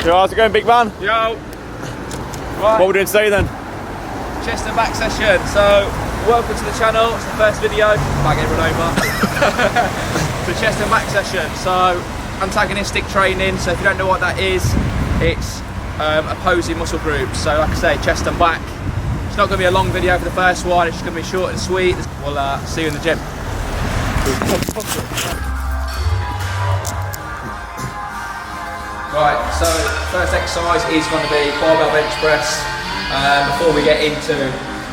So how's it going, big man? Yo! Right. What are we doing today then? Chest and back session. So, welcome to the channel. It's the first video. Might get run over. The chest and back session. So, antagonistic training. So, if you don't know what that is, it's opposing muscle groups. So, like I say, chest and back. It's not going to be a long video for the first one. It's just going to be short and sweet. We'll see you in the gym. Right, so first exercise is going to be barbell bench press. Before we get into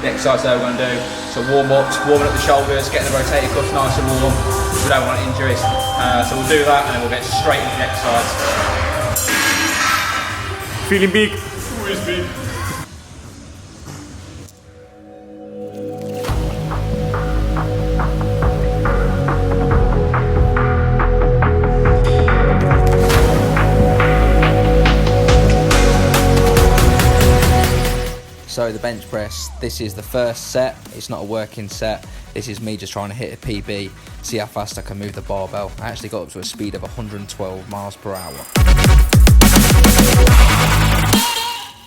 the exercise that we're going to do, so warm-ups, warming up the shoulders, getting the rotator cuffs nice and warm. We don't want injuries. So we'll do that and then we'll get straight into the exercise. Feeling big? Who is big? So the bench press, this is the first set. It's not a working set. This is me just trying to hit a PB, see how fast I can move the barbell. I actually got up to a speed of 112 miles per hour.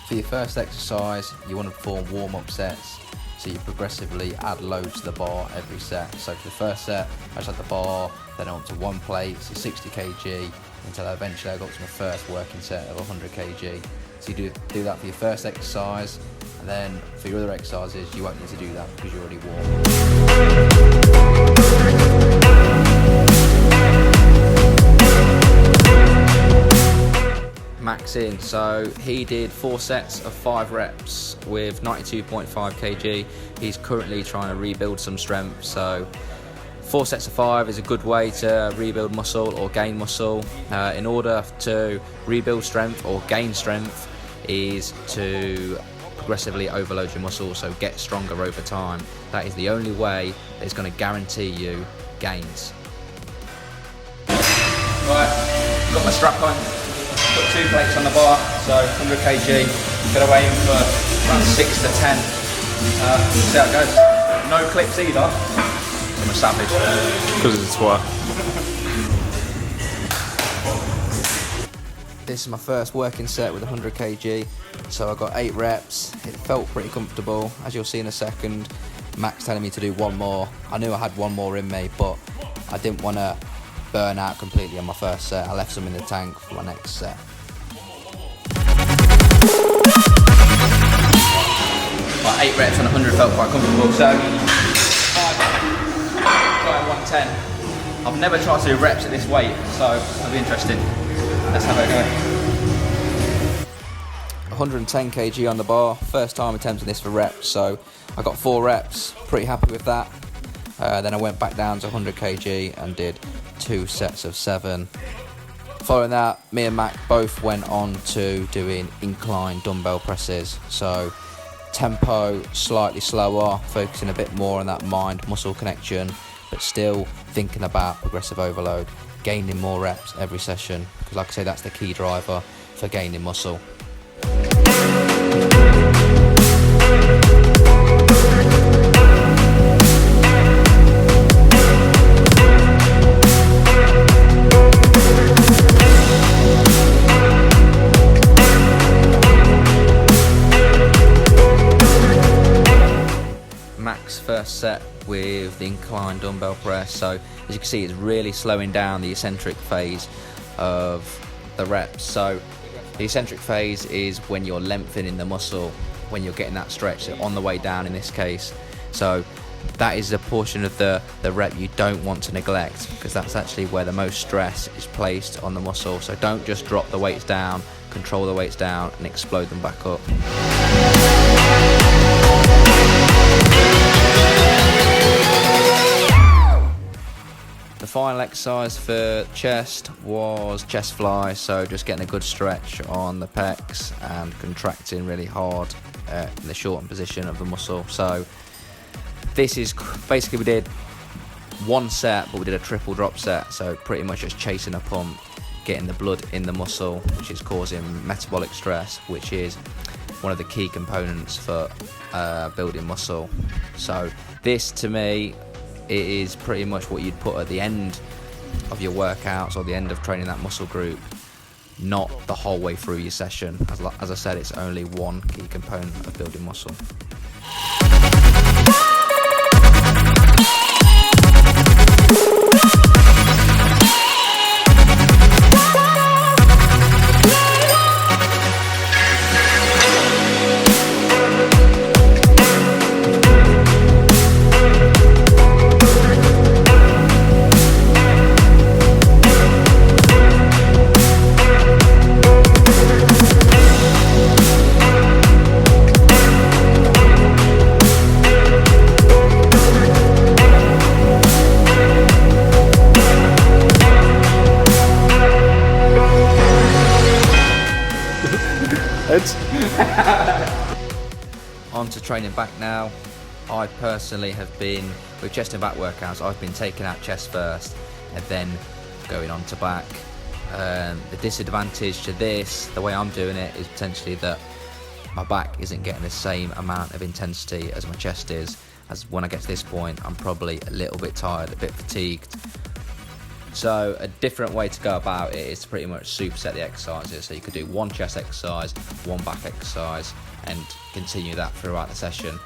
For your first exercise, you want to perform warm-up sets. So you progressively add load to the bar every set. So for the first set, I just had the bar, then on to one plate, so 60 kg, until eventually I got to my first working set of 100 kg. So you do that for your first exercise, and then for your other exercises, you won't need to do that because you're already warm. Max in, so he did 4 sets of 5 reps with 92.5 kg. He's currently trying to rebuild some strength, so 4 sets of 5 is a good way to rebuild muscle or gain muscle. In order to rebuild strength or gain strength is to progressively overload your muscle, so get stronger over time. That is the only way that is going to guarantee you gains. Right, got my strap on. Got 2 plates on the bar, so 100 kg. Going to aim for around 6 to 10. See how it goes. No clips either. I'm a savage. Because it's a twat. This is my first working set with 100 kg, so I got 8 reps. It felt pretty comfortable, as you'll see in a second. Max telling me to do 1 more. I knew I had 1 more in me, but I didn't want to burn out completely on my first set. I left some in the tank for my next set. About 8 reps on 100 felt quite comfortable, so got 110. I've never tried to do reps at this weight, so it'll be interesting. Let's have a go. 110 kg on the bar, first time attempting this for reps, so I got 4 reps, pretty happy with that. Then I went back down to 100 kg and did 2 sets of 7. Following that, me and Mac both went on to doing incline dumbbell presses, so tempo slightly slower, focusing a bit more on that mind-muscle connection, but still thinking about progressive overload, gaining more reps every session, because like I say, that's the key driver for gaining muscle. Max first set with the incline dumbbell press, so as you can see, it's really slowing down the eccentric phase of the reps. So the eccentric phase is when you're lengthening the muscle, when you're getting that stretch, so on the way down in this case. So that is a portion of the rep you don't want to neglect, because that's actually where the most stress is placed on the muscle. So don't just drop the weights down, control the weights down and explode them back up. The final exercise for chest was chest fly, so just getting a good stretch on the pecs and contracting really hard in the shortened position of the muscle. So this is basically, we did 1 set, but we did a triple drop set, so pretty much just chasing a pump, getting the blood in the muscle, which is causing metabolic stress, which is one of the key components for building muscle. So this, to me, it is pretty much what you'd put at the end of your workouts or the end of training that muscle group. not the whole way through your session. As I said, it's only one key component of building muscle. On to training back now. I personally have been, with chest and back workouts, I've been taking out chest first and then going on to back. The disadvantage to this, the way I'm doing it, is potentially that my back isn't getting the same amount of intensity as my chest is. As when I get to this point, I'm probably a little bit tired, a bit fatigued. So a different way to go about it is to pretty much superset the exercises. So you could do one chest exercise, one back exercise, and continue that throughout the session.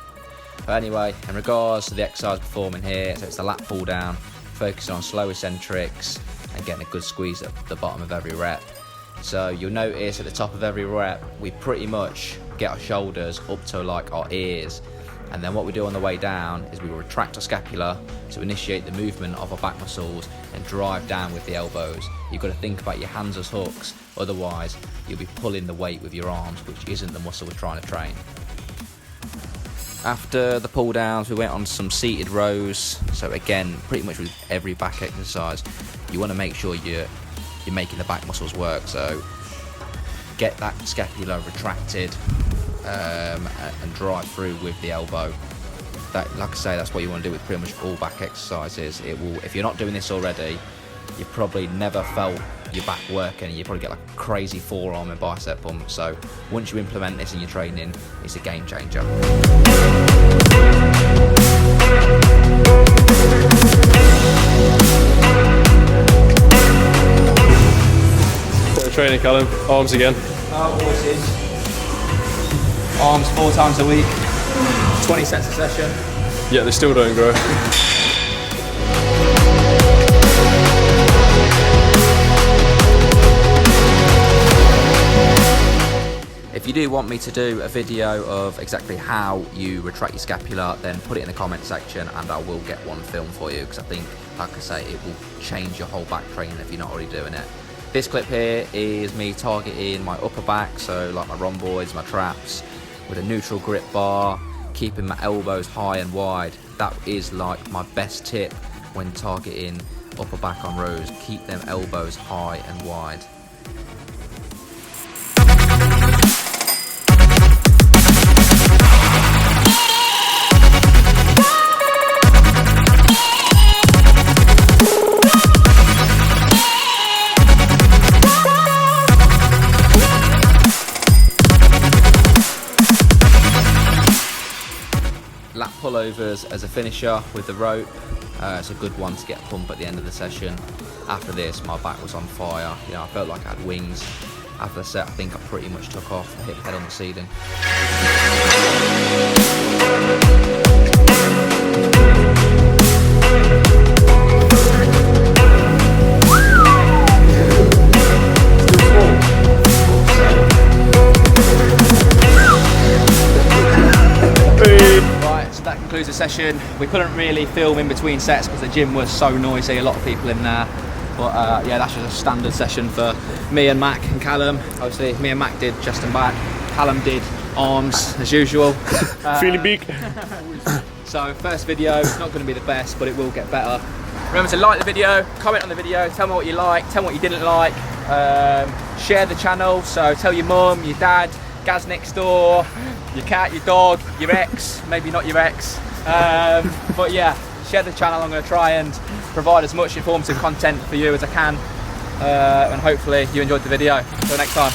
But anyway, in regards to the exercise performing here, so it's the lat pull down, focusing on slow eccentrics and getting a good squeeze at the bottom of every rep. So you'll notice at the top of every rep, we pretty much get our shoulders up to like our ears. And then what we do on the way down is we retract our scapula to initiate the movement of our back muscles and drive down with the elbows. You've got to think about your hands as hooks, otherwise you'll be pulling the weight with your arms, which isn't the muscle we're trying to train. After the pull downs, we went on some seated rows. So again, pretty much with every back exercise, you want to make sure you're making the back muscles work. So get that scapula retracted and drive through with the elbow. That, like I say, that's what you want to do with pretty much all back exercises. It will, if you're not doing this already, you've probably never felt your back working, and you probably get like a crazy forearm and bicep pump. So once you implement this in your training, it's a game changer. What training, Callum? Arms again. Arms 4 times a week, 20 sets a session. Yeah, they still don't grow. If you do want me to do a video of exactly how you retract your scapula, then put it in the comment section and I will get one filmed for you, because I think, like I say, it will change your whole back training if you're not already doing it. This clip here is me targeting my upper back, so like my rhomboids, my traps, with a neutral grip bar, keeping my elbows high and wide. That is like my best tip when targeting upper back on rows. Keep them elbows high and wide. Lat pullovers as a finisher with the rope. It's a good one to get a pump at the end of the session. After this, my back was on fire. You know, I felt like I had wings. After the set, I think I pretty much took off. I hit my head on the ceiling. That concludes the session. We couldn't really film in between sets because the gym was so noisy, a lot of people in there. But yeah, that's just a standard session for me and Mac and Callum. Obviously, me and Mac did chest and back. Callum did arms as usual. Feeling big. So first video, not going to be the best, but it will get better. Remember to like the video, comment on the video, tell me what you liked, tell me what you didn't like. Share the channel, so tell your mum, your dad, Gaz next door, your cat, your dog, your ex, maybe not your ex. But yeah, share the channel. I'm going to try and provide as much informative content for you as I can. And hopefully you enjoyed the video. Until next time.